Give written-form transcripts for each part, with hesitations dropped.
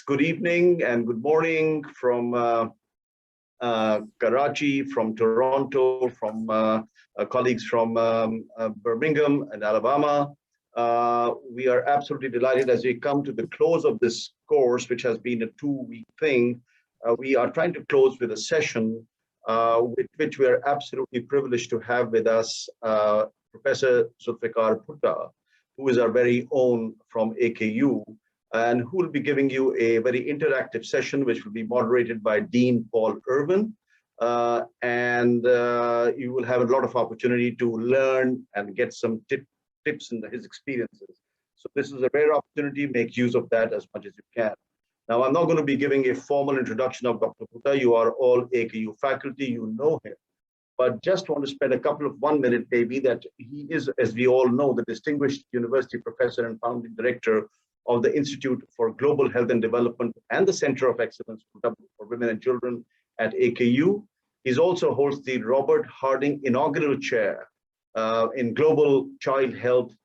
good evening and good morning from Karachi, from Toronto, from colleagues from Birmingham and Alabama. We are absolutely delighted as we come to the close of this course, which has been a 2-week thing. We are trying to close with a session with which we are absolutely privileged to have with us Professor Zulfiqar Bhutta, who is our very own from AKU, and who will be giving you a very interactive session, which will be moderated by Dean Paul Irwin. You will have a lot of opportunity to learn and get some tips in his experiences. So this is a rare opportunity, make use of that as much as you can. Now, I'm not going to be giving a formal introduction of Dr. Bhutta. You are all AKU faculty, you know him. But just want to spend a couple of 1 minute maybe that he is, as we all know, the distinguished university professor and founding director of the Institute for Global Health and Development and the Center of Excellence for Women and Children at AKU. He also holds the Robert Harding Inaugural Chair in Global Child Health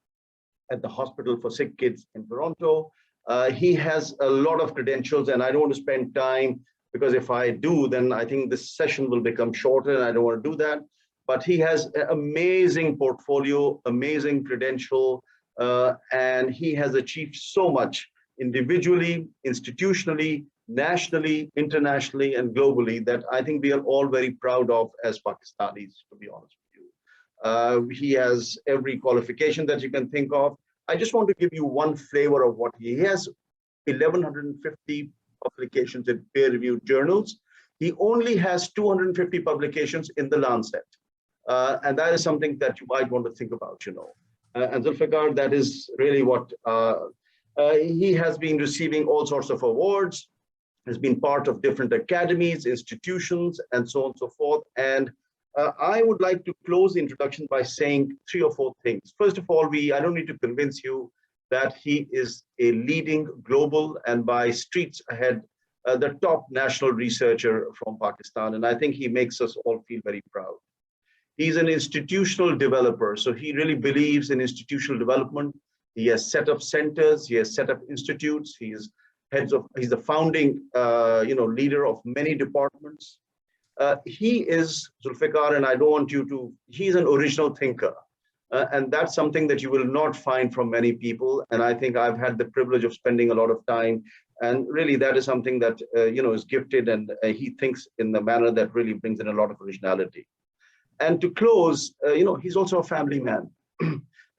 at the Hospital for Sick Kids in Toronto. He has a lot of credentials, and I don't want to spend time because if I do, then I think this session will become shorter and I don't want to do that. But he has an amazing portfolio, amazing credential, and he has achieved so much individually, institutionally, nationally, internationally, and globally that I think we are all very proud of as Pakistanis, to be honest with you. He has every qualification that you can think of. I just want to give you one flavor of what he has. 1,150 publications in peer-reviewed journals. He only has 250 publications in the Lancet. And that is something that you might want to think about, you know. And Zulfiqar, that is really what he has been receiving all sorts of awards, has been part of different academies, institutions, and so on and so forth. And I would like to close the introduction by saying 3 or 4 things. First of all, I don't need to convince you that he is a leading global and by streets ahead, the top national researcher from Pakistan. And I think he makes us all feel very proud. He's an institutional developer. So he really believes in institutional development. He has set up centers, he has set up institutes, he's the founding leader of many departments. He is, Zulfiqar, and I don't want you to, he's an original thinker. And that's something that you will not find from many people. And I think I've had the privilege of spending a lot of time. And really that is something that, is gifted, and he thinks in the manner that really brings in a lot of originality. And to close, he's also a family man.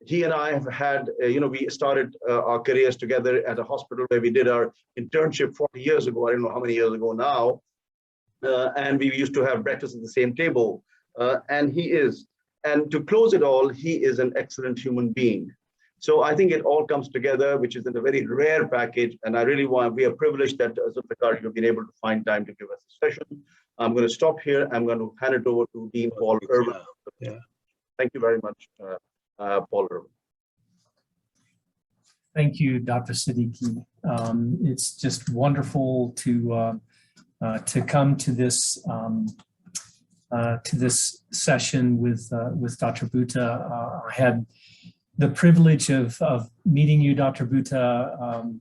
He and I have had, we started our careers together at a hospital where we did our internship 40 years ago. I don't know how many years ago now. And we used to have breakfast at the same table. And to close it all, he is an excellent human being. So I think it all comes together, which is in a very rare package. And we are privileged that Zulfiqar, you've been able to find time to give us a session. I'm going to stop here. I'm going to hand it over to Dean Paul Irwin. Yeah. Thank you very much, Paul Irwin. Thank you, Dr. Siddiqui. It's just wonderful to come to this session with Dr. Bhutta. I had the privilege of meeting you, Dr. Bhutta,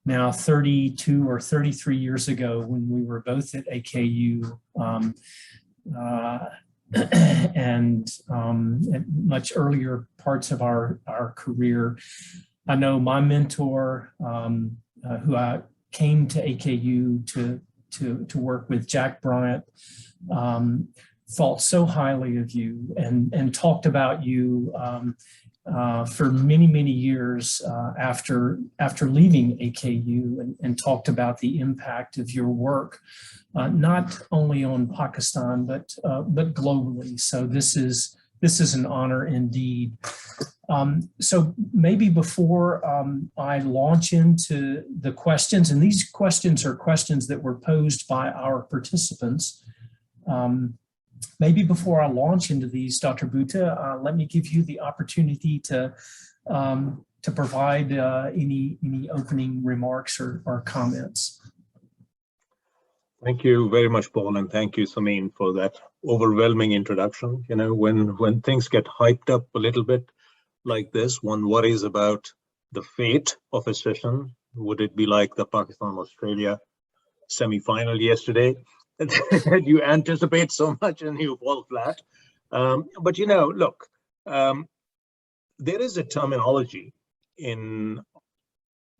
now 32 or 33 years ago when we were both at AKU, and at much earlier parts of our career. I know my mentor, who I came to AKU to work with, Jack Bryant, thought so highly of you and talked about you for many, many years after leaving AKU, and talked about the impact of your work, not only on Pakistan, but globally. So this is an honor indeed. So maybe before I launch into the questions, and these questions are questions that were posed by our participants, maybe before I launch into these, Dr. Bhutta, let me give you the opportunity to provide any opening remarks or comments. Thank you very much, Paul, and thank you, Samin, for that overwhelming introduction. You know, when things get hyped up a little bit like this, one worries about the fate of a session, Would it be like the Pakistan-Australia semi-final yesterday? That you anticipate so much and you fall flat. But look, there is a terminology in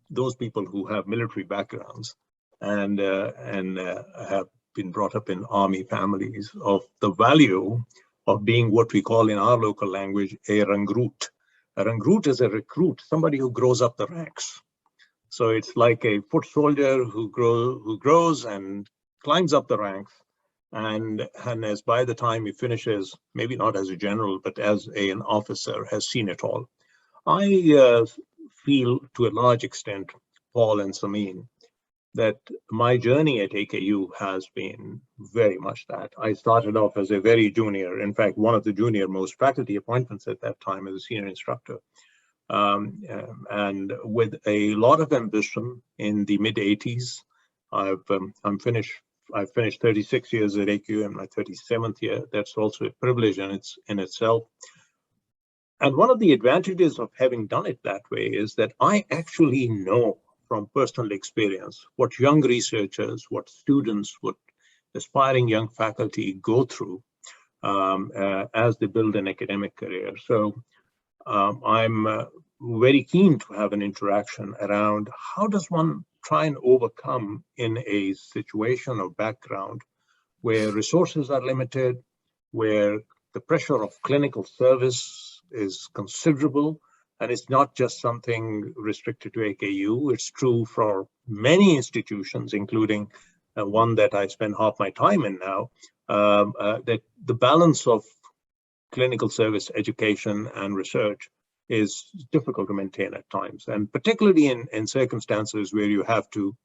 those people who have military backgrounds and have been brought up in army families of the value of being what we call in our local language a rangroot. A rangroot is a recruit, somebody who grows up the ranks. So it's like a foot soldier who grows and climbs up the ranks, and as by the time he finishes, maybe not as a general, but as an officer, has seen it all. I feel to a large extent, Paul and Samin, that my journey at AKU has been very much that. I started off as a very junior, in fact, one of the junior most faculty appointments at that time as a senior instructor. And with a lot of ambition in the mid-80s, I've finished 36 years at AKU in my 37th year. That's also a privilege in itself. And one of the advantages of having done it that way is that I actually know from personal experience what young researchers, what students, what aspiring young faculty go through as they build an academic career. So I'm very keen to have an interaction around how does one try and overcome in a situation or background where resources are limited, where the pressure of clinical service is considerable, and it's not just something restricted to AKU. It's true for many institutions, including one that I spend half my time in now, that the balance of clinical service, education, and research is difficult to maintain at times, and particularly in circumstances where you have to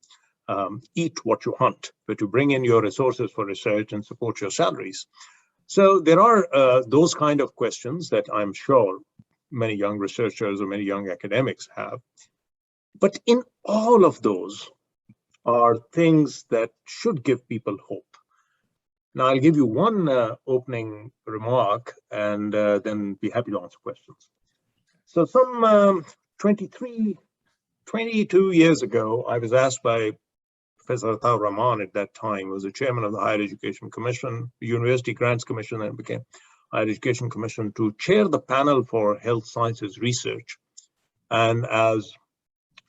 eat what you hunt, but to bring in your resources for research and support your salaries. So there are those kind of questions that I'm sure many young researchers or many young academics have. But in all of those are things that should give people hope. Now, I'll give you one opening remark and then be happy to answer questions. So some 22 years ago, I was asked by Professor Atar Rahman at that time, who was the chairman of the Higher Education Commission, the University Grants Commission, and became Higher Education Commission, to chair the panel for health sciences research. And as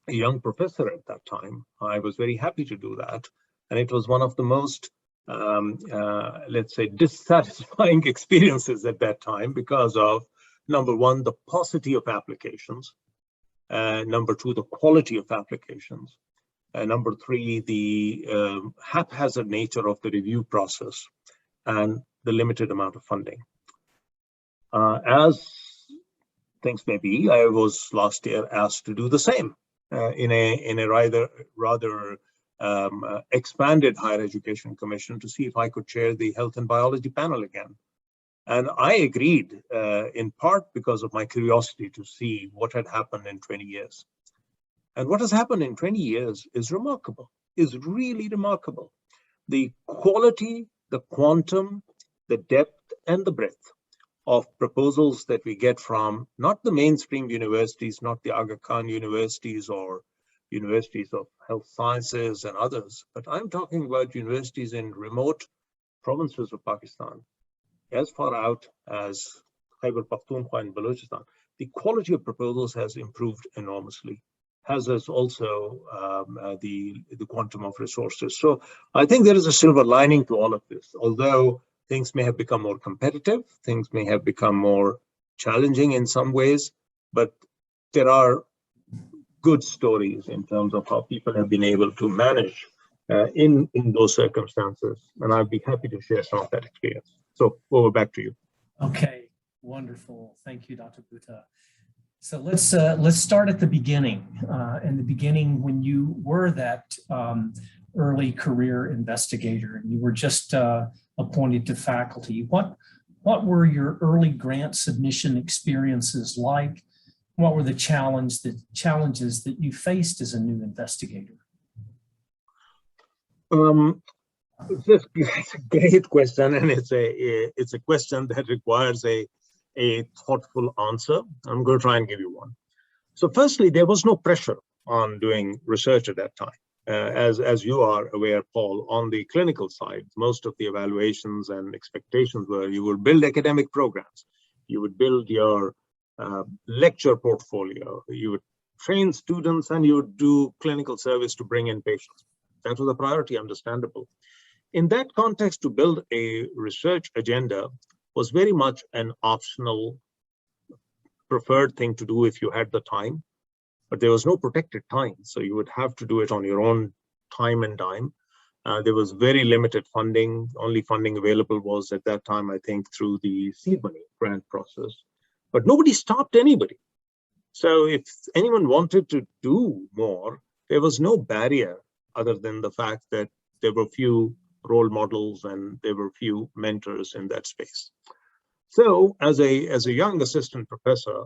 a young professor at that time, I was very happy to do that. And it was one of the most, let's say, dissatisfying experiences at that time because of, number one, the paucity of applications. Number two, the quality of applications. Number three, the haphazard nature of the review process and the limited amount of funding. As things may be, I was last year asked to do the same in a rather expanded higher education commission to see if I could chair the health and biology panel again. And I agreed in part because of my curiosity to see what had happened in 20 years. And what has happened in 20 years is remarkable, is really remarkable. The quality, the quantum, the depth, and the breadth of proposals that we get from not the mainstream universities, not the Aga Khan universities or universities of health sciences and others, but I'm talking about universities in remote provinces of Pakistan, as far out as Khyber Pakhtunkhwa and Balochistan. The quality of proposals has improved enormously, as has also the quantum of resources. So I think there is a silver lining to all of this, although things may have become more competitive, things may have become more challenging in some ways, but there are good stories in terms of how people have been able to manage in those circumstances. And I'd be happy to share some of that experience. So over back to you. Okay, wonderful. Thank you, Dr. Bhutta. So let's start at the beginning. In the beginning, when you were that early career investigator and you were just appointed to faculty, what were your early grant submission experiences like? What were the challenges that you faced as a new investigator? It's a great question, and it's a question that requires a thoughtful answer. I'm going to try and give you one. So firstly, there was no pressure on doing research at that time. As you are aware, Paul, on the clinical side, most of the evaluations and expectations were you would build academic programs, you would build your lecture portfolio, you would train students, and you would do clinical service to bring in patients. That was a priority, understandable. In that context, to build a research agenda was very much an optional, preferred thing to do if you had the time. But there was no protected time, so you would have to do it on your own time and dime. There was very limited funding. Only funding available was at that time, I think, through the seed money grant process. But nobody stopped anybody. So if anyone wanted to do more, there was no barrier other than the fact that there were few role models and there were few mentors in that space. So as a young assistant professor,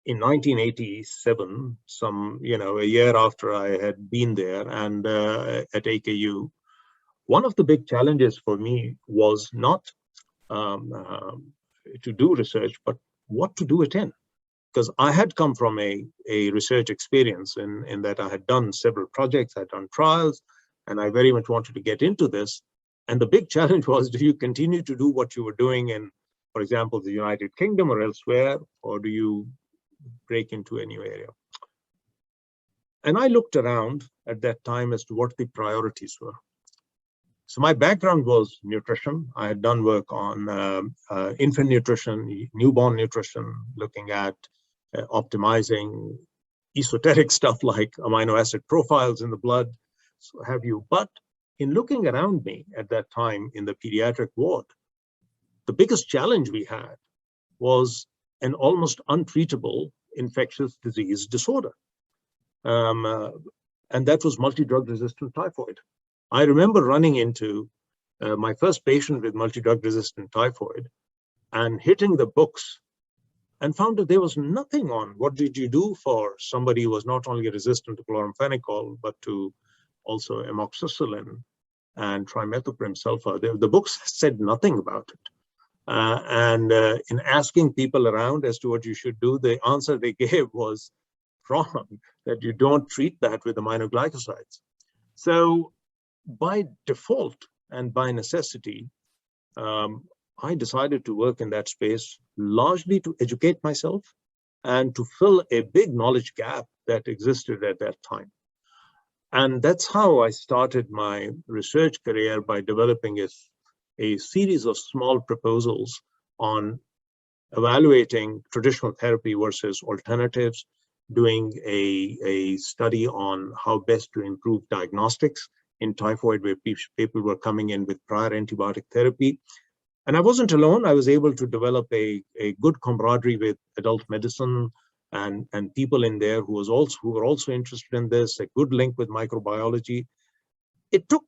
in 1987, a year after I had been there and at AKU, one of the big challenges for me was not to do research, but what to do it in. Because I had come from a research experience in that I had done several projects, I'd done trials, and I very much wanted to get into this. And the big challenge was, do you continue to do what you were doing in, for example, the United Kingdom or elsewhere, or do you break into a new area? And I looked around at that time as to what the priorities were. So my background was nutrition. I had done work on infant nutrition, newborn nutrition, looking at optimizing esoteric stuff like amino acid profiles in the blood, so have you. But in looking around me at that time in the pediatric ward, the biggest challenge we had was an almost untreatable infectious disease disorder. And that was multi-drug resistant typhoid. I remember running into my first patient with multi-drug resistant typhoid and hitting the books and found that there was nothing on what did you do for somebody who was not only resistant to chloramphenicol, but to also amoxicillin and trimethoprim sulfa. The books said nothing about it. In asking people around as to what you should do, the answer they gave was wrong, that you don't treat that with aminoglycosides. So by default and by necessity, I decided to work in that space largely to educate myself and to fill a big knowledge gap that existed at that time. And that's how I started my research career, by developing a series of small proposals on evaluating traditional therapy versus alternatives, doing a study on how best to improve diagnostics in typhoid, where people were coming in with prior antibiotic therapy. And I wasn't alone. I was able to develop a good camaraderie with adult medicine and people in there who were also interested in this, a good link with microbiology. It took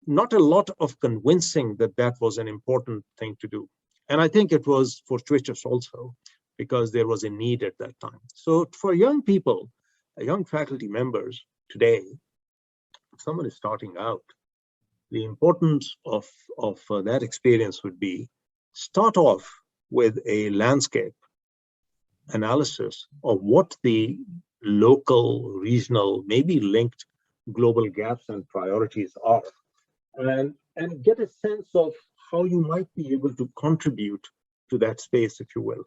not a lot of convincing that that was an important thing to do. And I think it was fortuitous also, because there was a need at that time. So for young people, young faculty members today, if someone is starting out, the importance of that experience would be start off with a landscape analysis of what the local, regional, maybe linked global gaps and priorities are, and get a sense of how you might be able to contribute to that space, if you will.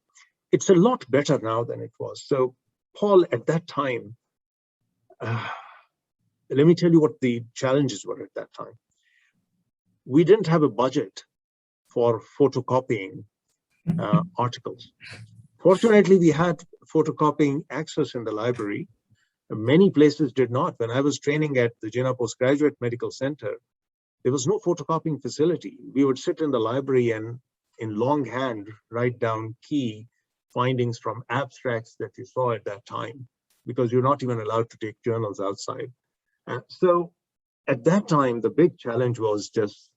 It's a lot better now than it was. So Paul, at that time, let me tell you what the challenges were at that time. We didn't have a budget for photocopying articles. Fortunately, we had photocopying access in the library. Many places did not. When I was training at the Jinnah Postgraduate Medical Center, there was no photocopying facility. We would sit in the library and in longhand write down key findings from abstracts that you saw at that time, because you're not even allowed to take journals outside. So at that time, the big challenge was just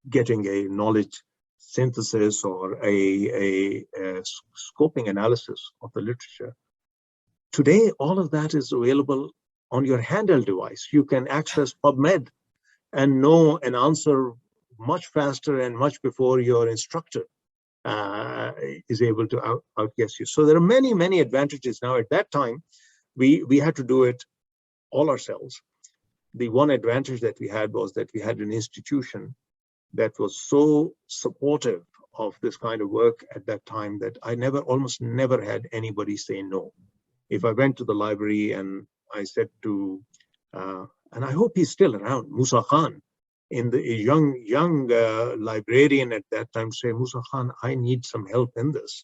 getting a knowledge synthesis or a scoping analysis of the literature. Today, all of that is available on your handheld device. You can access PubMed and know an answer much faster and much before your instructor is able to outguess you. So there are many, many advantages now. At that time, We had to do it all ourselves. The one advantage that we had was that we had an institution that was so supportive of this kind of work at that time that I almost never had anybody say no. If I went to the library and I said to, and I hope he's still around, Musa Khan, a young librarian at that time, say, Musa Khan, I need some help in this.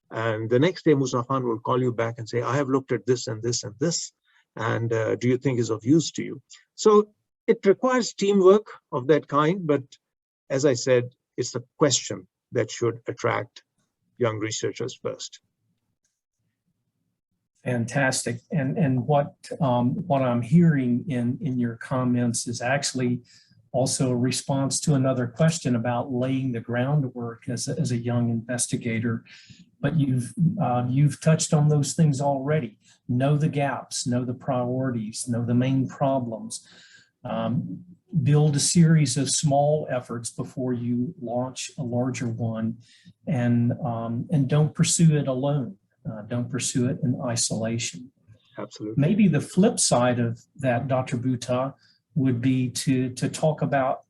And the next day, Musa Khan will call you back and say, I have looked at this and this and this, and do you think is of use to you? So it requires teamwork of that kind, but as I said, it's the question that should attract young researchers first. Fantastic. And what I'm hearing in your comments is actually also a response to another question about laying the groundwork as a young investigator. But you've touched on those things already. Know the gaps, know the priorities, know the main problems. Build a series of small efforts before you launch a larger one, and don't pursue it alone. Don't pursue it in isolation. Absolutely. Maybe the flip side of that, Dr. Bhutta, would be to talk about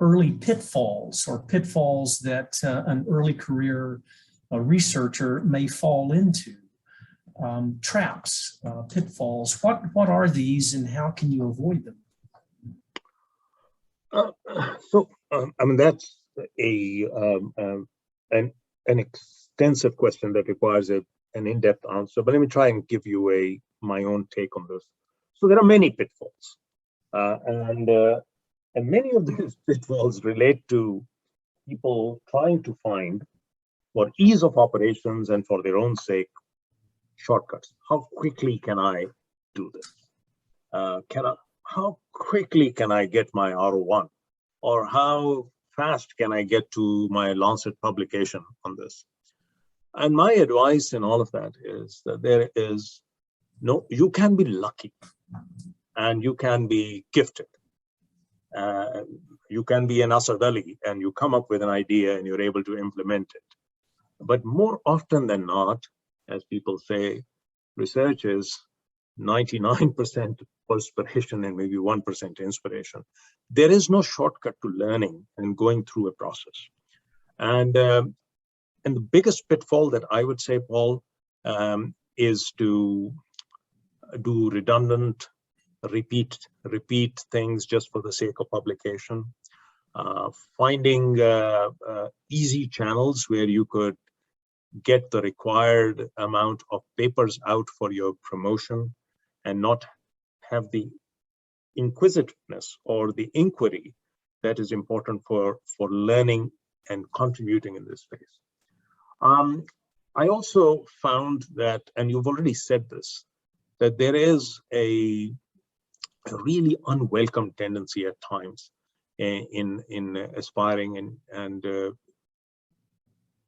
early pitfalls, or pitfalls that an early career researcher may fall into. Traps, pitfalls. What are these, and how can you avoid them? I mean, that's an extensive question that requires an in-depth answer, but let me try and give you my own take on this. So there are many pitfalls, and many of these pitfalls relate to people trying to find, for ease of operations and for their own sake, shortcuts. How quickly can I do this? How quickly can I get my R01? Or how fast can I get to my Lancet publication on this? And my advice in all of that is that there is you can be lucky and you can be gifted. You can be an Asadali and you come up with an idea and you're able to implement it. But more often than not, as people say, research is 99% perspiration and maybe 1% inspiration. There is no shortcut to learning and going through a process. And the biggest pitfall that I would say, Paul, is to do redundant, repeat things just for the sake of publication. Finding easy channels where you could get the required amount of papers out for your promotion and not have the inquisitiveness or the inquiry that is important for learning and contributing in this space. I also found that, and you've already said this, that there is a really unwelcome tendency at times in aspiring and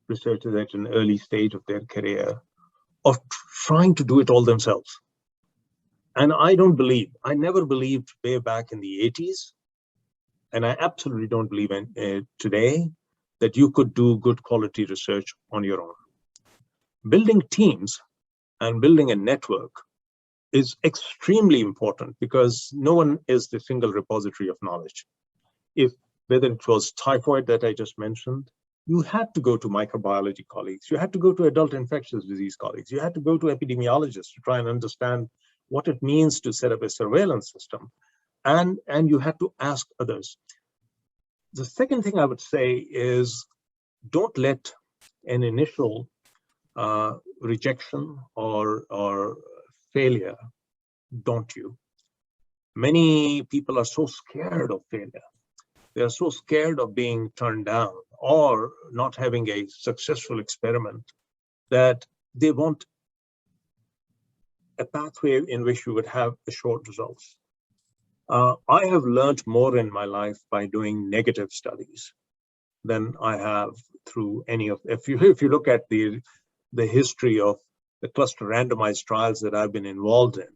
researchers at an early stage of their career of trying to do it all themselves. And I never believed way back in the 80s, and I absolutely don't believe in today, that you could do good quality research on your own. Building teams and building a network is extremely important because no one is the single repository of knowledge. Whether it was typhoid that I just mentioned, you had to go to microbiology colleagues, you had to go to adult infectious disease colleagues, you had to go to epidemiologists to try and understand what it means to set up a surveillance system, and you had to ask others. The second thing I would say is don't let an initial rejection or failure daunt you. Many people are so scared of failure. They are so scared of being turned down or not having a successful experiment that they want a pathway in which you would have short results. I have learned more in my life by doing negative studies than I have through any of. If you look at the history of the cluster randomized trials that I've been involved in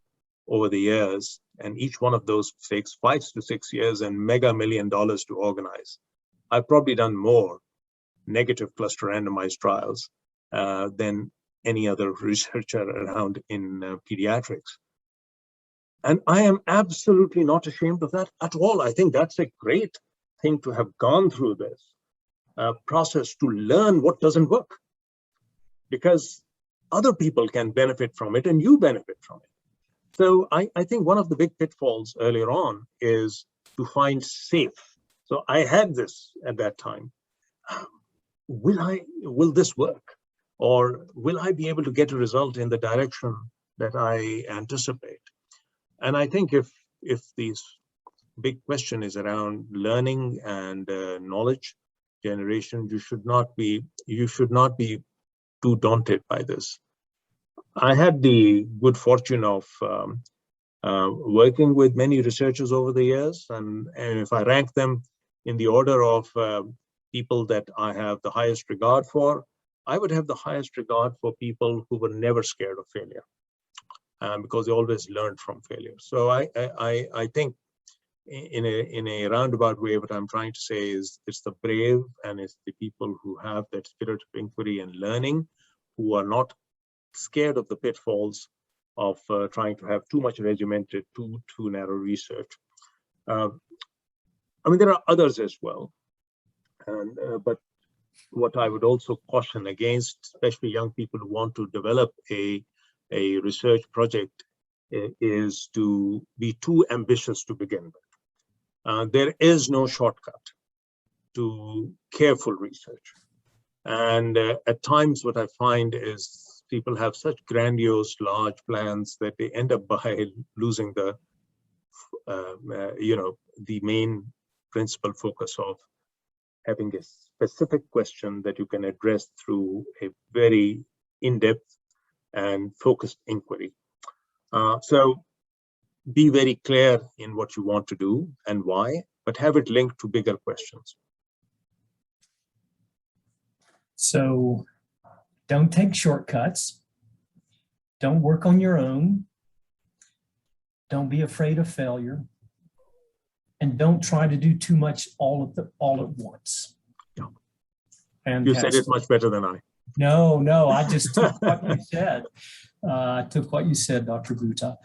over the years, and each one of those takes 5 to 6 years and mega $1 million to organize. I've probably done more negative cluster randomized trials than any other researcher around in pediatrics. And I am absolutely not ashamed of that at all. I think that's a great thing to have gone through this process to learn what doesn't work, because other people can benefit from it and you benefit from it. So I think one of the big pitfalls earlier on is to find safe. So I had this at that time. Will this work? Or will I be able to get a result in the direction that I anticipate? And I think if this big question is around learning and knowledge generation, you should not be too daunted by this. I had the good fortune of working with many researchers over the years, and if I rank them in the order of people that I have the highest regard for, I would have the highest regard for people who were never scared of failure, because they always learned from failure. So I think in a roundabout way, what I'm trying to say is it's the brave and it's the people who have that spirit of inquiry and learning, who are not scared of the pitfalls of trying to have too much regimented, too narrow research. I mean, there are others as well, and but what I would also caution against, especially young people who want to develop a research project, is to be too ambitious to begin with. There is no shortcut to careful research. And at times what I find is people have such grandiose, large plans that they end up by losing the, the main principal focus of having a specific question that you can address through a very in-depth and focused inquiry. So be very clear in what you want to do and why, but have it linked to bigger questions. So don't take shortcuts. Don't work on your own. Don't be afraid of failure. And don't try to do too much all at once. Yeah. And you said it much better than I. No, I just took what you said. Took what you said, Dr. Bhutta.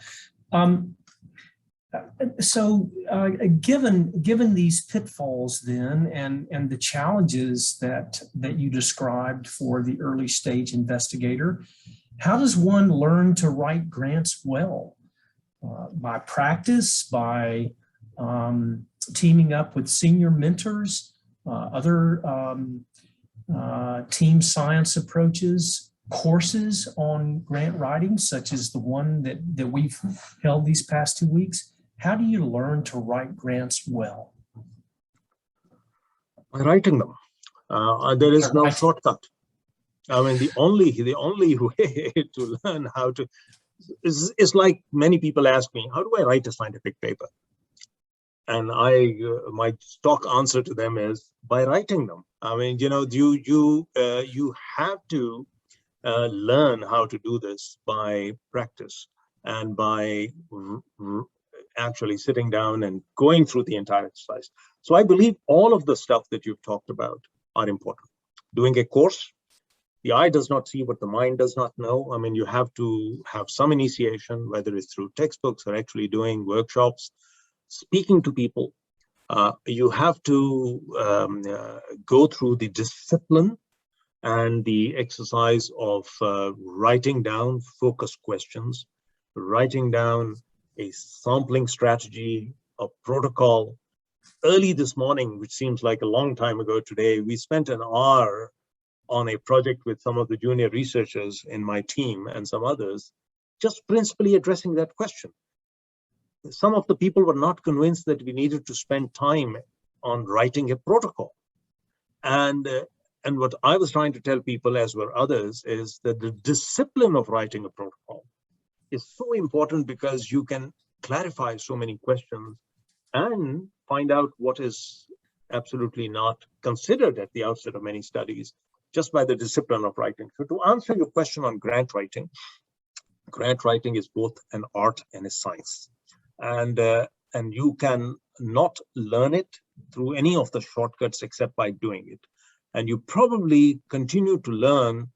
Given these pitfalls then and the challenges that you described for the early stage investigator, how does one learn to write grants well? By practice, by teaming up with senior mentors, other team science approaches, courses on grant writing, such as the one that we've held these past 2 weeks. How do you learn to write grants well? By writing them. There is no shortcut. I mean, the only way to learn how to is like many people ask me, how do I write a scientific paper? And my stock answer to them is by writing them. I mean, you have to learn how to do this by practice and by actually sitting down and going through the entire exercise. So I believe all of the stuff that you've talked about are important. Doing a course, the eye does not see what the mind does not know. I mean, you have to have some initiation, whether it's through textbooks or actually doing workshops, speaking to people. You have to go through the discipline and the exercise of writing down focused questions, writing down a sampling strategy, a protocol. Early this morning, which seems like a long time ago today, we spent an hour on a project with some of the junior researchers in my team and some others, just principally addressing that question. Some of the people were not convinced that we needed to spend time on writing a protocol. And what I was trying to tell people, as were others, is that the discipline of writing a protocol is so important because you can clarify so many questions and find out what is absolutely not considered at the outset of many studies just by the discipline of writing. So to answer your question on grant writing is both an art and a science. And you can not learn it through any of the shortcuts except by doing it. And you probably continue to learn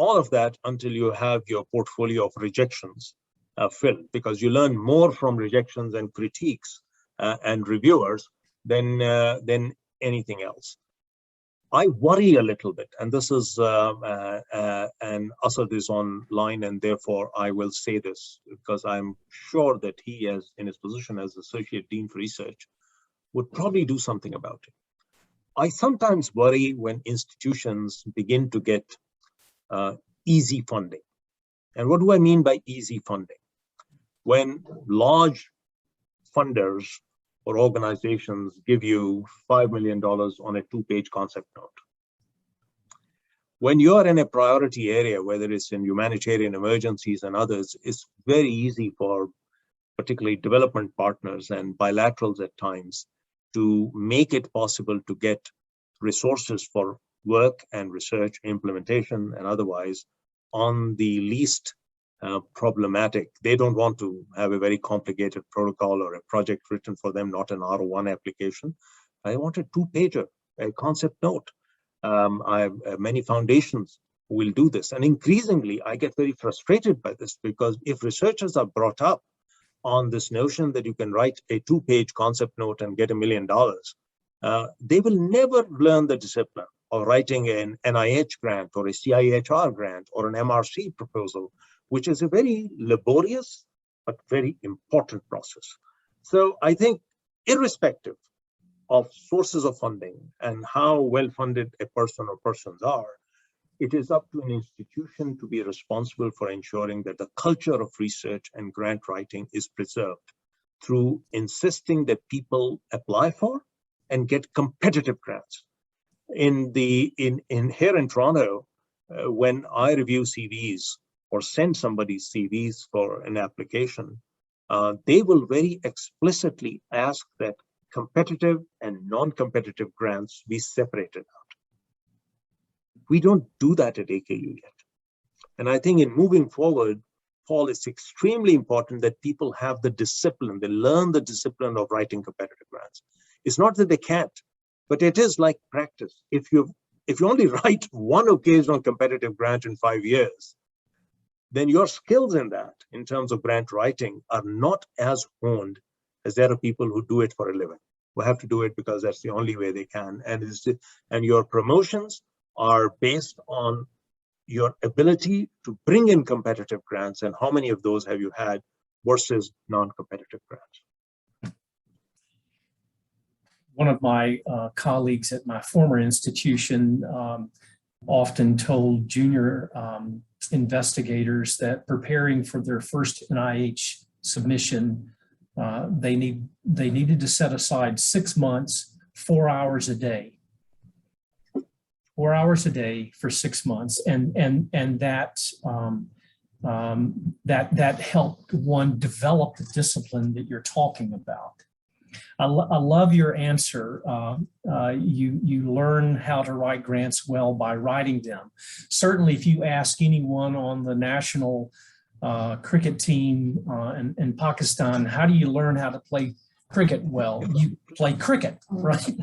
all of that until you have your portfolio of rejections filled, because you learn more from rejections and critiques and reviewers than anything else. I worry a little bit, and this is, and Asad is online, and therefore I will say this, because I'm sure that he, as in his position as Associate Dean for Research, would probably do something about it. I sometimes worry when institutions begin to get easy funding. And what do I mean by easy funding? When large funders or organizations give you $5 million on a 2-page concept note. When you're in a priority area, whether it's in humanitarian emergencies and others, it's very easy for particularly development partners and bilaterals at times to make it possible to get resources for work and research, implementation, and otherwise on the least problematic. They don't want to have a very complicated protocol or a project written for them, not an R1 application. I want a 2-pager, a concept note. I have many foundations who will do this. And increasingly, I get very frustrated by this, because if researchers are brought up on this notion that you can write a 2-page concept note and get $1 million, they will never learn the discipline of writing an NIH grant or a CIHR grant or an MRC proposal, which is a very laborious but very important process. So I think, irrespective of sources of funding and how well funded a person or persons are, it is up to an institution to be responsible for ensuring that the culture of research and grant writing is preserved through insisting that people apply for and get competitive grants. Here in Toronto, when I review CVs or send somebody CVs for an application, they will very explicitly ask that competitive and non-competitive grants be separated out. We don't do that at AKU yet. And I think in moving forward, Paul, it's extremely important that people have the discipline, they learn the discipline of writing competitive grants. It's not that they can't, but it is like practice. If you only write one occasional competitive grant in 5 years, then your skills in that, in terms of grant writing, are not as honed as there are people who do it for a living, who have to do it because that's the only way they can. And your promotions are based on your ability to bring in competitive grants, and how many of those have you had versus non-competitive grants. One of my colleagues at my former institution often told junior investigators that preparing for their first NIH submission, they needed to set aside 6 months, 4 hours a day. 4 hours a day for 6 months, and that helped one develop the discipline that you're talking about. I love your answer. You learn how to write grants well by writing them. Certainly, if you ask anyone on the national cricket team in Pakistan, how do you learn how to play cricket well? You play cricket, right?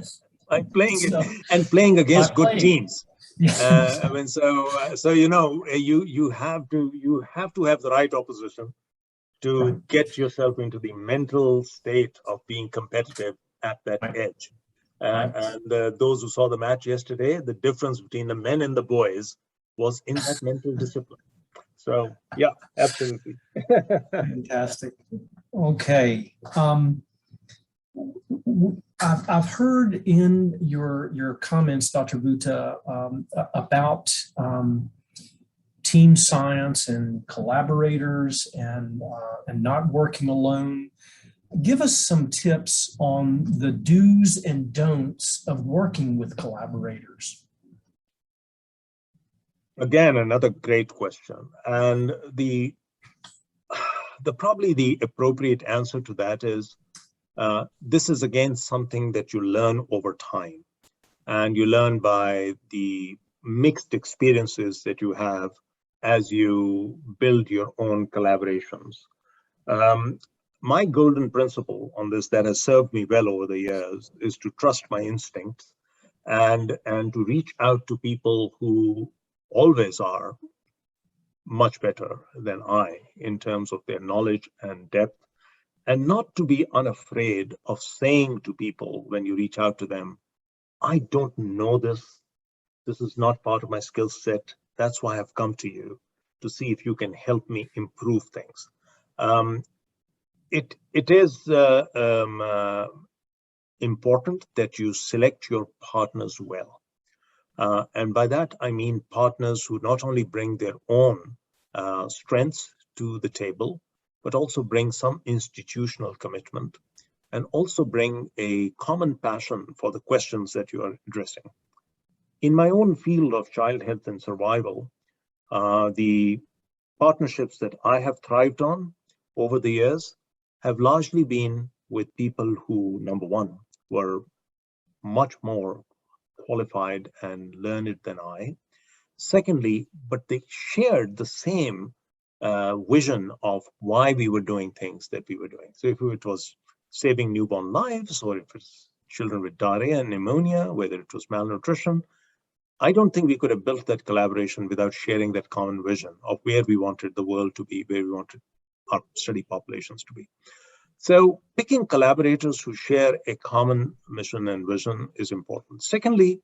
Like playing against good teams. Yeah. I mean, so you know, you have to have the right opposition to get yourself into the mental state of being competitive at that edge. And those who saw the match yesterday, the difference between the men and the boys was in that mental discipline. So yeah, absolutely. Fantastic. Okay. I've heard in your comments, Dr. Bhutta, about team science and collaborators and not working alone. Give us some tips on the do's and don'ts of working with collaborators. Again, another great question. And probably the appropriate answer to that is, this is again something that you learn over time, and you learn by the mixed experiences that you have as you build your own collaborations. My golden principle on this that has served me well over the years is to trust my instincts and to reach out to people who always are much better than I in terms of their knowledge and depth, and not to be unafraid of saying to people when you reach out to them, I don't know this. This is not part of my skill set. That's why I've come to you, to see if you can help me improve things. It is important that you select your partners well. And by that, I mean partners who not only bring their own strengths to the table, but also bring some institutional commitment and also bring a common passion for the questions that you are addressing. In my own field of child health and survival, the partnerships that I have thrived on over the years have largely been with people who, number one, were much more qualified and learned than I. Secondly, but they shared the same vision of why we were doing things that we were doing. So if it was saving newborn lives, or if it's children with diarrhea and pneumonia, whether it was malnutrition, I don't think we could have built that collaboration without sharing that common vision of where we wanted the world to be, where we wanted our study populations to be. So picking collaborators who share a common mission and vision is important. Secondly,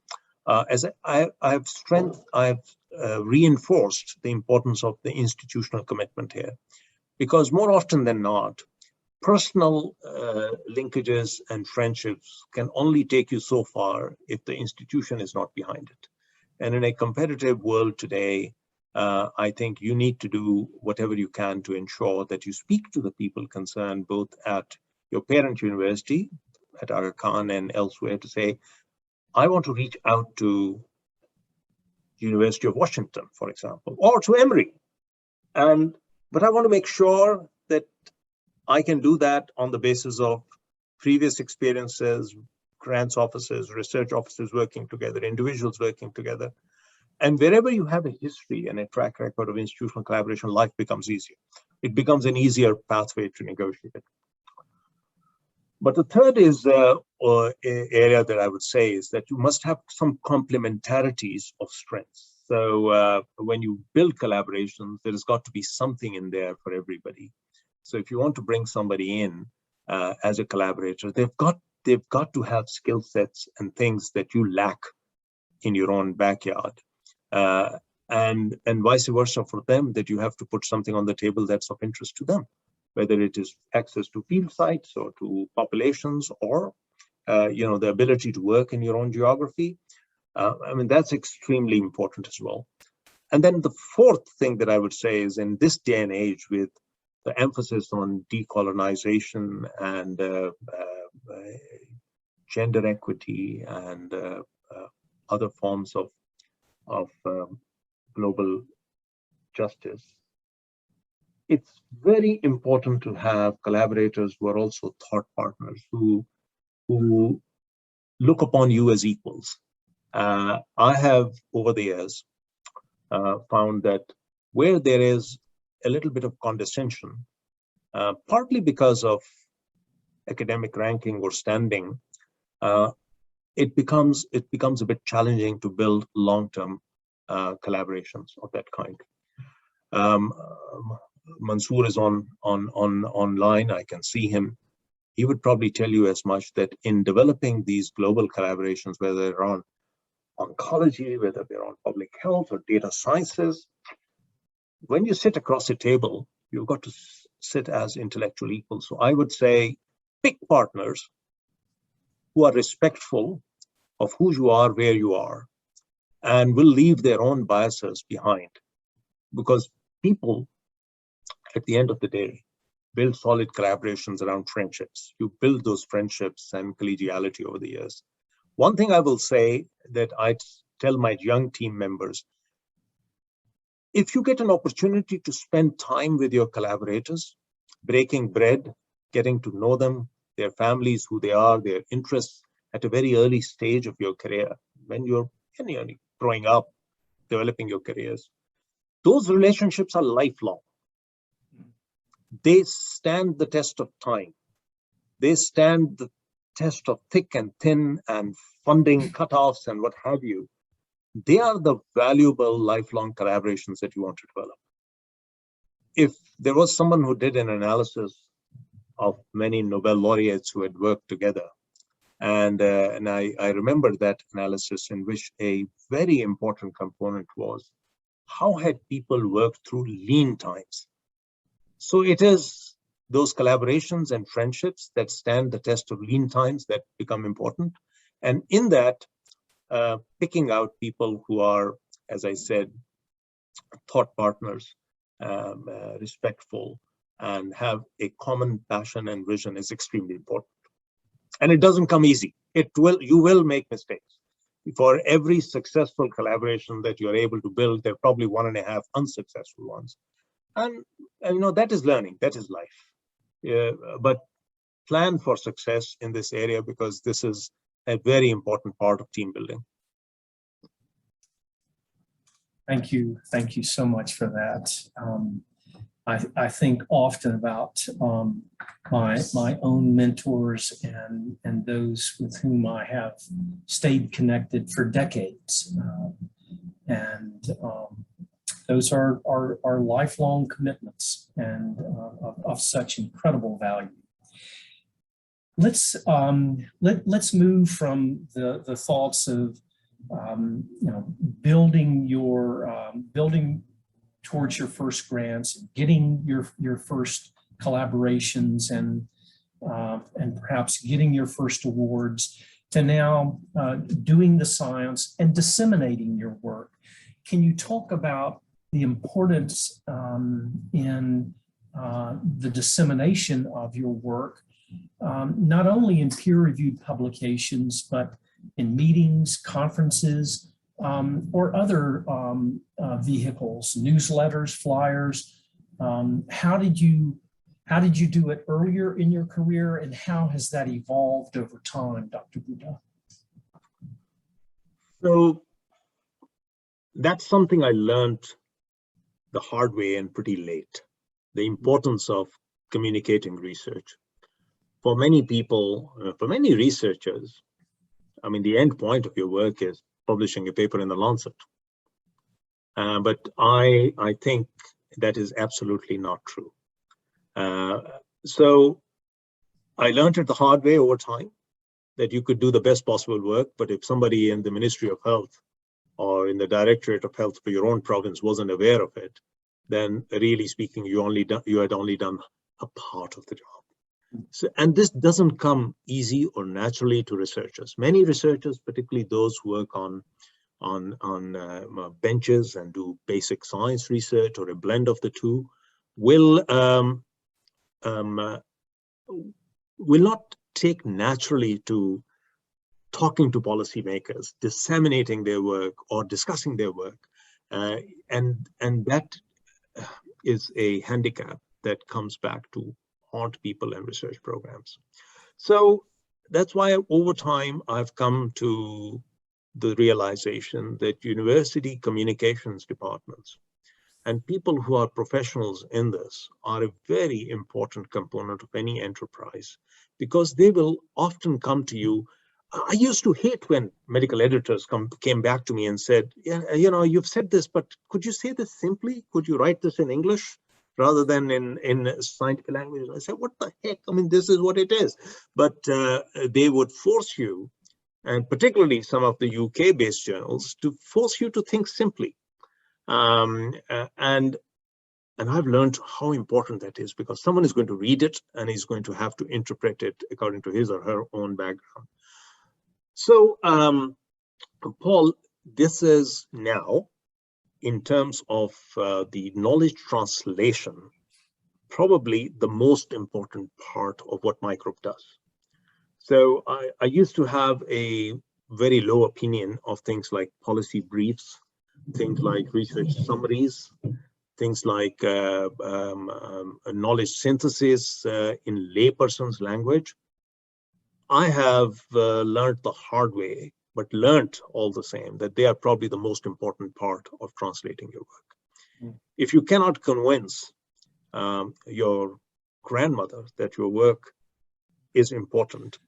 as I have reinforced the importance of the institutional commitment here, because more often than not, personal linkages and friendships can only take you so far if the institution is not behind it. And in a competitive world today, I think you need to do whatever you can to ensure that you speak to the people concerned, both at your parent university, at Aga Khan and elsewhere, to say, I want to reach out to University of Washington, for example, or to Emory. But I want to make sure that I can do that on the basis of previous experiences, grants offices, research offices working together, individuals working together. And wherever you have a history and a track record of institutional collaboration, life becomes easier. It becomes an easier pathway to negotiate it. But the third is area that I would say is that you must have some complementarities of strengths. So when you build collaborations, there has got to be something in there for everybody. So if you want to bring somebody in as a collaborator, they've got to have skill sets and things that you lack in your own backyard. And vice versa for them, that you have to put something on the table that's of interest to them, whether it is access to field sites or to populations, or the ability to work in your own geography. I mean, that's extremely important as well. And then the fourth thing that I would say is, in this day and age, with the emphasis on decolonization and gender equity and other forms of global justice, it's very important to have collaborators who are also thought partners, who look upon you as equals. I have, over the years, found that where there is a little bit of condescension, partly because of academic ranking or standing, it becomes a bit challenging to build long-term collaborations of that kind. Mansoor is online. I can see him. He would probably tell you as much, that in developing these global collaborations, whether they're on oncology, whether they're on public health or data sciences, when you sit across a table, you've got to sit as intellectual equals. So I would say, pick partners who are respectful of who you are, where you are, and will leave their own biases behind. Because people, at the end of the day, build solid collaborations around friendships. You build those friendships and collegiality over the years. One thing I will say that I tell my young team members, if you get an opportunity to spend time with your collaborators, breaking bread, getting to know them, their families, who they are, their interests, at a very early stage of your career, when you're growing up, developing your careers, those relationships are lifelong. They stand the test of time. They stand the test of thick and thin and funding cutoffs and what have you. They are the valuable lifelong collaborations that you want to develop. if there was someone who did an analysis of many Nobel laureates who had worked together, and I remember that analysis in which a very important component was how had people worked through lean times. So it is those collaborations and friendships that stand the test of lean times that become important. And in that, picking out people who are, as I said, thought partners, respectful, and have a common passion and vision is extremely important. And it doesn't come easy. You will make mistakes. For every successful collaboration that you're able to build, there are probably 1.5 unsuccessful ones. And that is learning, that is life. But plan for success in this area, because this is a very important part of team building. Thank you. Thank you so much for that. I think often about my own mentors and those with whom I have stayed connected for decades. Those are lifelong commitments and of such incredible value. Let's move from the thoughts of building towards your first grants, getting your first collaborations, and perhaps getting your first awards, to now doing the science and disseminating your work. Can you talk about the importance in the dissemination of your work, not only in peer-reviewed publications, but in meetings, conferences, or other vehicles, newsletters, flyers? How did you do it earlier in your career, and how has that evolved over time, Dr. Bhutta? So that's something I learned the hard way and pretty late, the importance of communicating research. For many people, for many researchers, I mean, the end point of your work is publishing a paper in the Lancet. But I think that is absolutely not true. So I learned it the hard way over time, that you could do the best possible work, but if somebody in the Ministry of Health or in the Directorate of Health for your own province wasn't aware of it, then really speaking, you had only done a part of the job. So, and this doesn't come easy or naturally to researchers. Many researchers, particularly those who work on benches and do basic science research or a blend of the two, will not take naturally to talking to policymakers, disseminating their work or discussing their work, and that is a handicap that comes back to haunt people and research programs. So that's why over time I've come to the realization that university communications departments and people who are professionals in this are a very important component of any enterprise, because they will often come to you. I used to hate when medical editors came back to me and said, yeah, you've said this, but could you say this simply? Could you write this in English rather than in scientific language? I said, what the heck? I mean, this is what it is. But they would force you, and particularly some of the UK-based journals, to force you to think simply. And I've learned how important that is, because someone is going to read it and he's going to have to interpret it according to his or her own background. So, Paul, this is now, in terms of the knowledge translation, probably the most important part of what Microbe does. So I used to have a very low opinion of things like policy briefs, things like research summaries, things like knowledge synthesis in layperson's language. I have learned the hard way, but learned all the same, that they are probably the most important part of translating your work. If you cannot convince your grandmother that your work is important,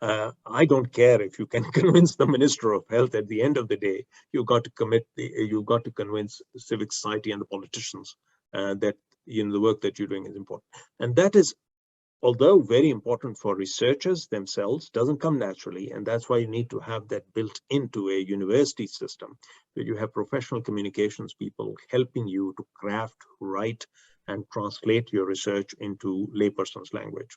I don't care if you can convince the Minister of Health. At the end of the day, you've got to convince the civic society and the politicians that the work that you're doing is important. And that is, although very important for researchers themselves, doesn't come naturally. And that's why you need to have that built into a university system, where you have professional communications people helping you to craft, write, and translate your research into layperson's language.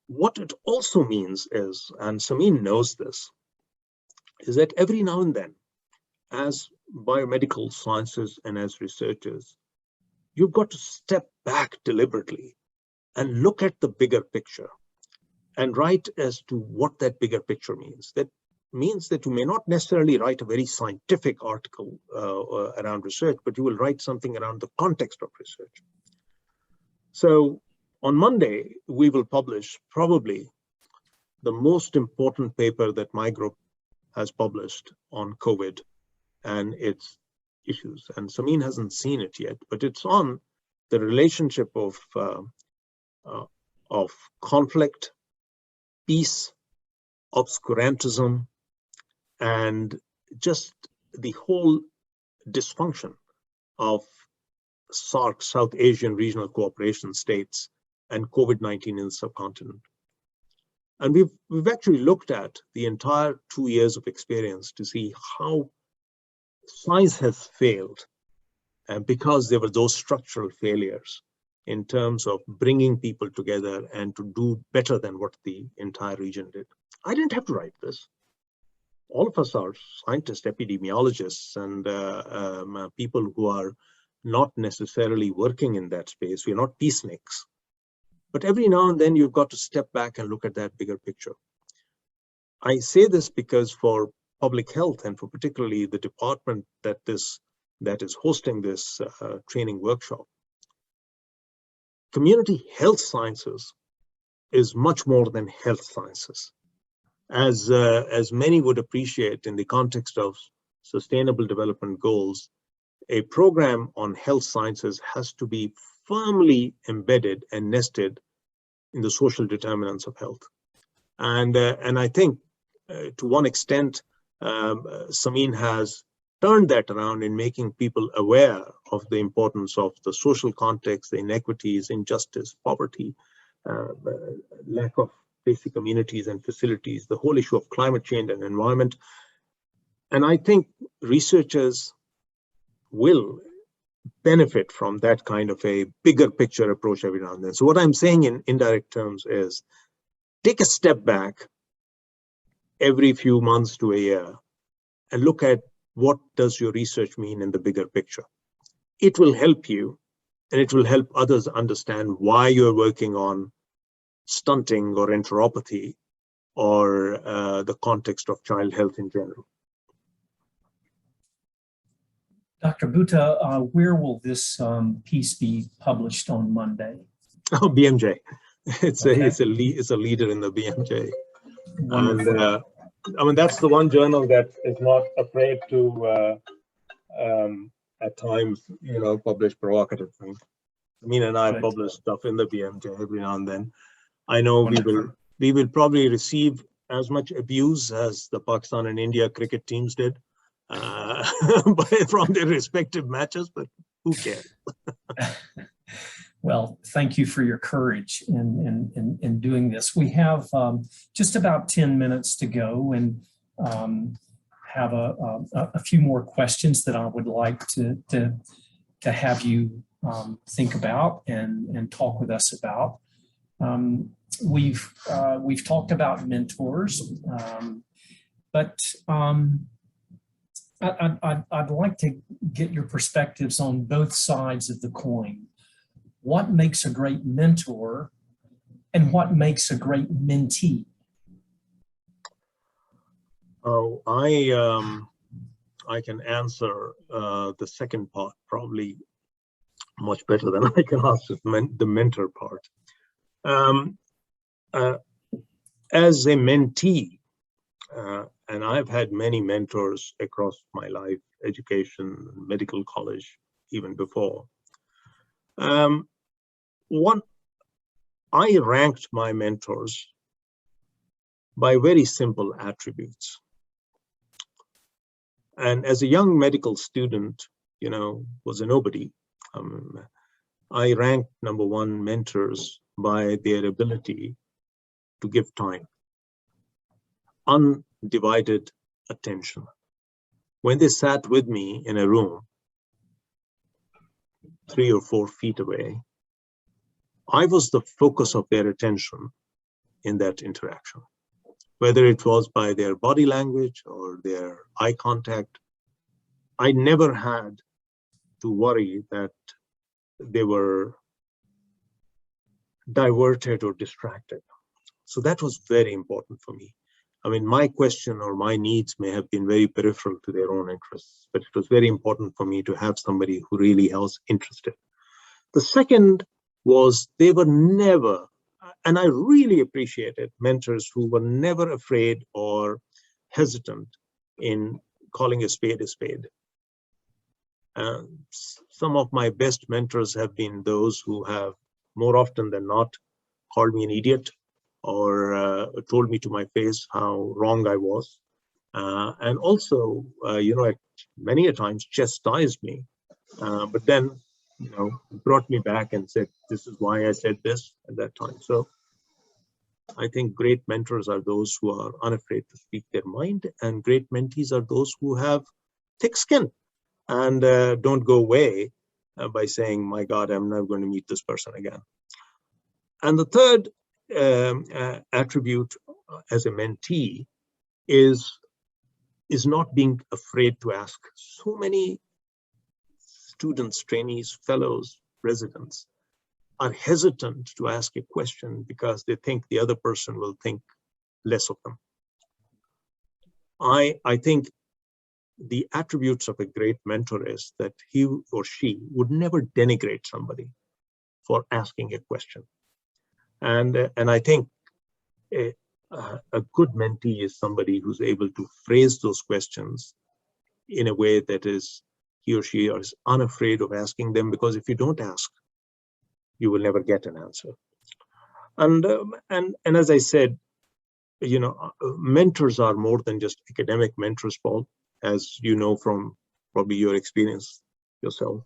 What it also means is, and Samin knows this, is that every now and then, as biomedical sciences and as researchers, you've got to step back deliberately and look at the bigger picture and write as to what that bigger picture means. That means that you may not necessarily write a very scientific article around research, but you will write something around the context of research. So on Monday, we will publish probably the most important paper that my group has published on COVID and its issues. And Samin hasn't seen it yet, but it's on the relationship of conflict, peace, obscurantism, and just the whole dysfunction of SARC, South Asian Regional Cooperation States, and COVID-19 in the subcontinent. And we've actually looked at the entire 2 years of experience to see how science has failed, and because there were those structural failures in terms of bringing people together and to do better than what the entire region did. I didn't have to write this. All of us are scientists, epidemiologists, and people who are not necessarily working in that space. We're not peaceniks. But every now and then you've got to step back and look at that bigger picture. I say this because for public health, and for particularly the department that is hosting this training workshop, community health sciences is much more than health sciences. As many would appreciate in the context of sustainable development goals, a program on health sciences has to be firmly embedded and nested in the social determinants of health. And I think to one extent, Samin has turned that around in making people aware of the importance of the social context, the inequities, injustice, poverty, lack of basic amenities and facilities, the whole issue of climate change and environment. And I think researchers will benefit from that kind of a bigger picture approach every now and then. So what I'm saying in indirect terms is take a step back every few months to a year and look at what does your research mean in the bigger picture. It will help you, and it will help others understand why you're working on stunting or enteropathy or the context of child health in general. Dr. Bhutta, where will this piece be published on Monday? Oh, BMJ. It's Okay. it's a leader in the BMJ. Wonderful. And I mean, that's the one journal that is not afraid to at times, publish provocative things. Samin and I Good. publish stuff in the BMJ every now and then. I know Wonderful. we will probably receive as much abuse as the Pakistan and India cricket teams did from their respective matches, but who cares? Well, thank you for your courage in doing this. We have just about 10 minutes to go, and have a few more questions that I would like to have you think about and talk with us about. We've talked about mentors, but I'd like to get your perspectives on both sides of the coin. What makes a great mentor and what makes a great mentee? Oh, I can answer the second part probably much better than I can answer the mentor part. As a mentee, and I've had many mentors across my life, education, medical college, even before. I ranked my mentors by very simple attributes. And as a young medical student, was a nobody. I rank number one mentors by their ability to give time, undivided attention. When they sat with me in a room 3 or 4 feet away, I was the focus of their attention in that interaction, whether it was by their body language or their eye contact. I never had to worry that they were diverted or distracted. So that was very important for me. I mean, my question or my needs may have been very peripheral to their own interests, but it was very important for me to have somebody who really was interested. The second was they were never, and I really appreciated mentors who were never afraid or hesitant in calling a spade a spade. Some of my best mentors have been those who have more often than not called me an idiot or told me to my face how wrong I was. And also, many a times chastised me, but then, brought me back and said, this is why I said this at that time. So I think great mentors are those who are unafraid to speak their mind, and great mentees are those who have thick skin and don't go away by saying, my God, I'm never going to meet this person again. And the third attribute as a mentee is not being afraid to ask. So many students, trainees, fellows, residents are hesitant to ask a question because they think the other person will think less of them. I think the attributes of a great mentor is that he or she would never denigrate somebody for asking a question. And I think a good mentee is somebody who's able to phrase those questions in a way that is he or she is unafraid of asking them, because if you don't ask, you will never get an answer. And as I said, mentors are more than just academic mentors, Paul, as you know from probably your experience yourself.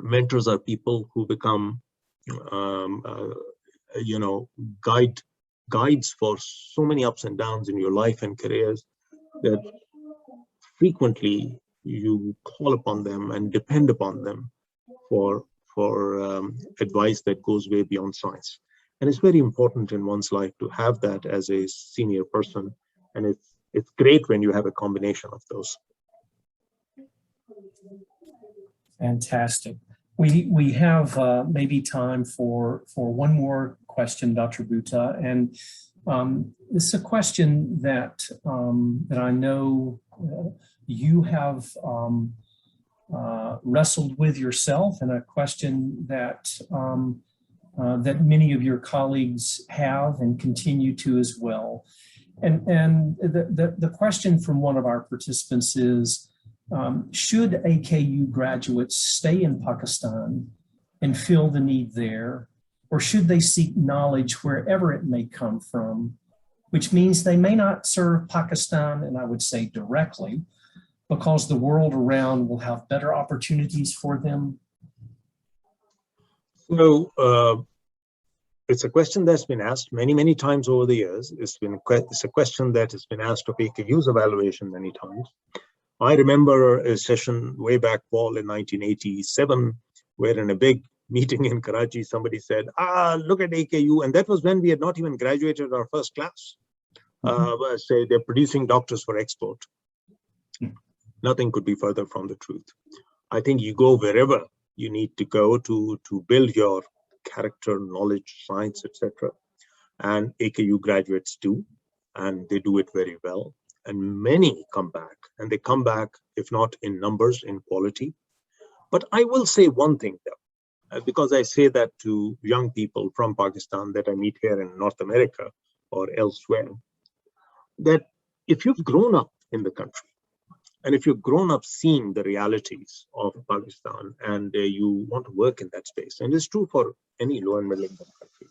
Mentors are people who become guides for so many ups and downs in your life and careers that frequently you call upon them and depend upon them for advice that goes way beyond science. And it's very important in one's life to have that as a senior person. And it's great when you have a combination of those. Fantastic. We have maybe time for one more question, Dr. Bhutta, and this is a question that I know you have wrestled with yourself, and a question that that many of your colleagues have and continue to as well. And the question from one of our participants is, should AKU graduates stay in Pakistan and fill the need there, or should they seek knowledge wherever it may come from, which means they may not serve Pakistan, and I would say directly, because the world around will have better opportunities for them? So it's a question that's been asked many, many times over the years. It's a question that has been asked of AKU's evaluation many times. I remember a session way back, Paul, in 1987, where in a big meeting in Karachi, somebody said, look at AKU. And that was when we had not even graduated our first class. Say they're producing doctors for export. Nothing could be further from the truth. I think you go wherever you need to go to build your character, knowledge, science, etc. And AKU graduates do, and they do it very well. And many come back, and they come back, if not in numbers, in quality. But I will say one thing, though, because I say that to young people from Pakistan that I meet here in North America or elsewhere, that if you've grown up in the country, and if you've grown up seeing the realities of Pakistan, and you want to work in that space, and it's true for any low and middle income country,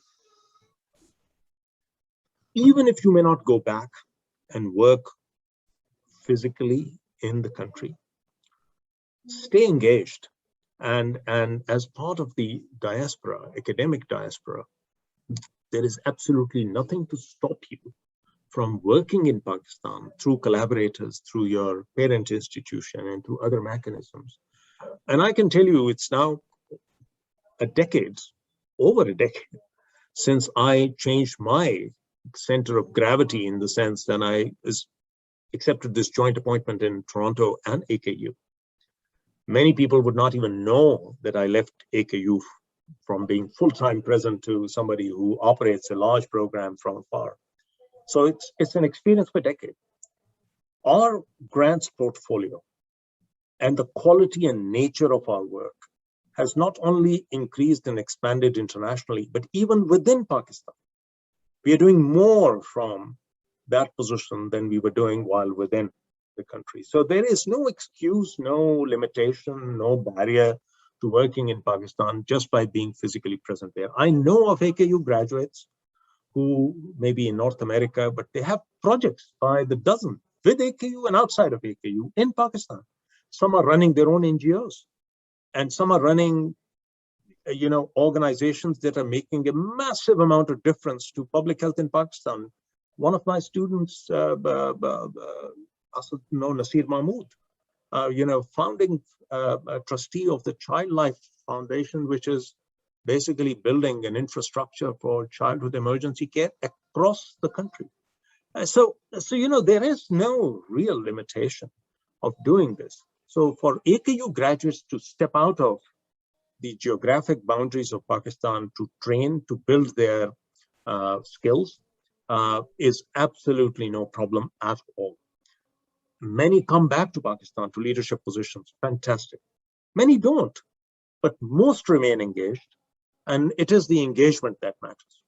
even if you may not go back and work physically in the country, stay engaged. And as part of the diaspora, academic diaspora, there is absolutely nothing to stop you from working in Pakistan through collaborators, through your parent institution and through other mechanisms. And I can tell you it's now over a decade, since I changed my center of gravity in the sense that I accepted this joint appointment in Toronto and AKU. Many people would not even know that I left AKU from being full-time present to somebody who operates a large program from afar. So it's an experience for decades. Our grants portfolio and the quality and nature of our work has not only increased and expanded internationally, but even within Pakistan. We are doing more from that position than we were doing while within the country. So there is no excuse, no limitation, no barrier to working in Pakistan just by being physically present there. I know of AKU graduates who may be in North America, but they have projects by the dozen with AKU and outside of AKU in Pakistan. Some are running their own NGOs, and some are running organizations that are making a massive amount of difference to public health in Pakistan. One of my students, Nasir Mahmood, founding trustee of the Child Life Foundation, which is basically building an infrastructure for childhood emergency care across the country. So there is no real limitation of doing this. So for AKU graduates to step out of the geographic boundaries of Pakistan to train, to build their skills is absolutely no problem at all. Many come back to Pakistan to leadership positions, fantastic. Many don't, but most remain engaged, and it is the engagement that matters.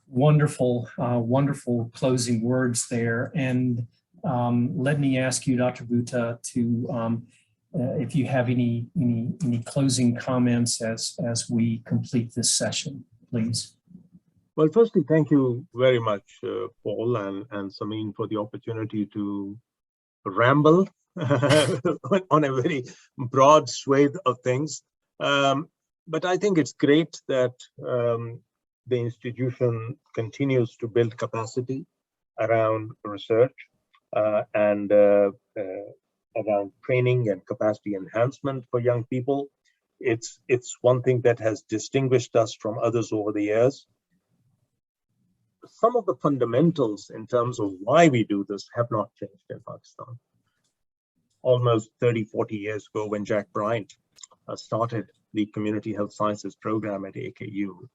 Wonderful, wonderful closing words there. And let me ask you, Dr. Bhutta, to if you have any closing comments as we complete this session, please. Well, firstly, thank you very much, Paul and Samin, for the opportunity to ramble on a very broad swathe of things. But I think it's great that the institution continues to build capacity around research and around training and capacity enhancement for young people. It's one thing that has distinguished us from others over the years. Some of the fundamentals in terms of why we do this have not changed in Pakistan. Almost 30, 40 years ago, when Jack Bryant started the Community Health Sciences program at AKU,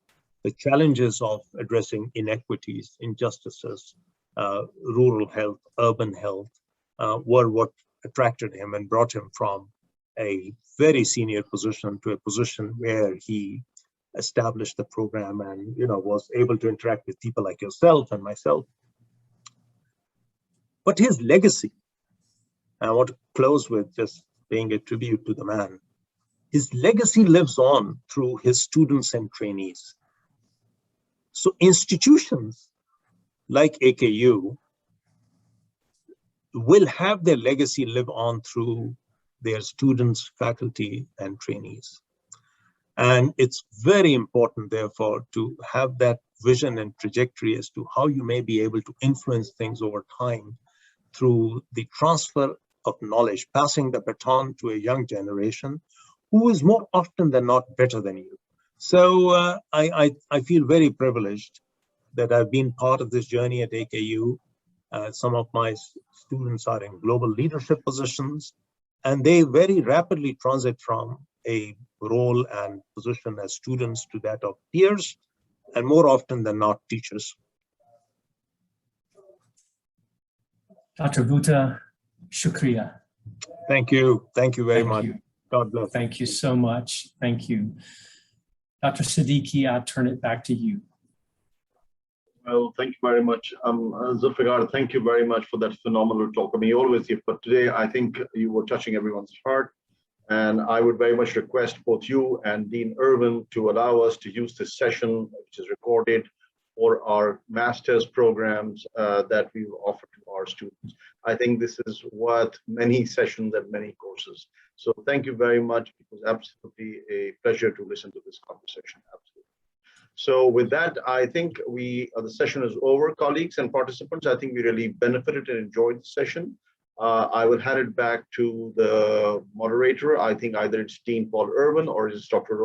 the challenges of addressing inequities, injustices, rural health, urban health, were what attracted him and brought him from a very senior position to a position where he established the program and was able to interact with people like yourself and myself. But his legacy, I want to close with just paying a tribute to the man. His legacy lives on through his students and trainees. So institutions like AKU will have their legacy live on through their students, faculty, and trainees. And it's very important, therefore, to have that vision and trajectory as to how you may be able to influence things over time through the transfer of knowledge, passing the baton to a young generation who is more often than not better than you. So I feel very privileged that I've been part of this journey at AKU. Some of my students are in global leadership positions, and they very rapidly transit from a role and position as students to that of peers, and more often than not, teachers. Dr. Bhutta, shukriya. Thank you. Thank you very much. God bless. Thank you so much. Thank you. Dr. Siddiqui, I'll turn it back to you. Well, thank you very much. Zulfiqar, thank you very much for that phenomenal talk. I mean, you always give, but today I think you were touching everyone's heart. And I would very much request both you and Dean Irwin to allow us to use this session, which is recorded, or our master's programs that we offer to our students. I think this is worth many sessions and many courses. So thank you very much. It was absolutely a pleasure to listen to this conversation. Absolutely. So with that, I think the session is over, colleagues and participants. I think we really benefited and enjoyed the session. I will hand it back to the moderator. I think either it's Dean Paul Irwin or it's Dr.